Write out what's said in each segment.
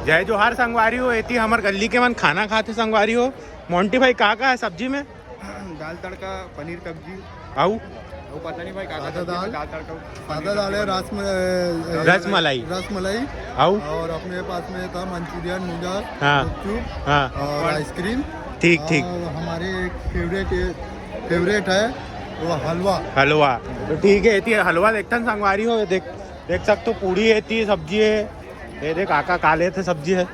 जय जोहार संगवारी हो। एती हमार गली के मन खाना खाते संगवारी हो। मोंटी भाई का है सब्जी में? दाल तड़का, पनीर सब्जी। आऊ वो पता नहीं भाई का सादा दाल, तड़का, सादा दाल है, रसमलाई। रसमलाई। आऊ और अपने पास में था मंचूरियन, नूडल्स, हाँ गुपचुप हाँ और आइसक्रीम। ठीक ठीक। और हमारे फेवरेट है वो हलवा। हलवा तो ठीक है। एती हलवा देखता संगवारी हो। देख सकते हो पूड़ी है, सब्जी है। ये देख काका काले थे सब्जी है,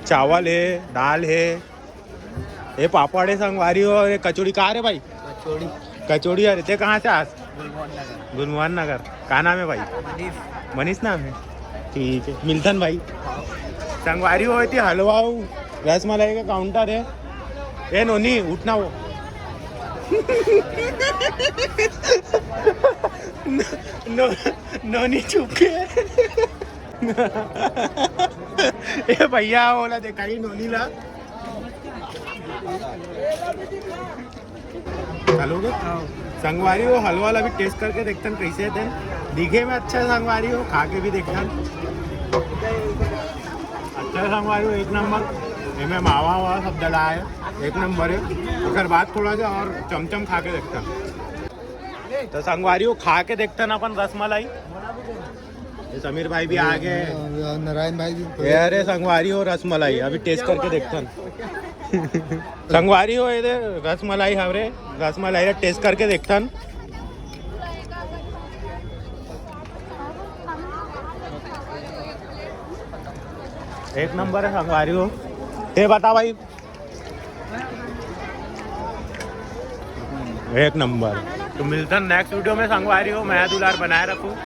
चावल है, दाल है, ये पापड़ है संगवारी हो। और ये कचौड़ी कहाँ रे भाई? कचौड़ी है। रहते कहाँ से आज? गुलमोहन नगर। का नाम है भाई? मनीष नाम है। ठीक है। मिल्टन भाई संगवारी हो। थी हलवा रसमलाई का काउंटर है। ए नोनी उठना वो नोनी चुप के ए भैया बोला देखा ही नोनी ला चलोगे संगवारी हो। हलवा ला भी टेस्ट करके देखते हैं कैसे थे। दिखे में अच्छा संगवारी हो, खा के भी देखता अच्छा संगवारी हो। एक नंबर इनमें मावा वावा सब डला है, एक नंबर है। अगर बात थोड़ा सा और चमचम खा के देखता तो संगवारी हो खा के देखते ना अपन रसमलाई। समीर भाई भी आ गए, नारायण भाई भी। अरे संगवारी हो रसमलाई अभी टेस्ट करके देखता संगवारी हो ये रसमलाई हवरे रसमलाई टेस्ट करके देखता। एक नंबर है संगवारी हो। ये बता भाई एक नंबर। तो मिलता नेक्स्ट वीडियो में संगवारी हो। मैं दुलार बनाए रखूँ।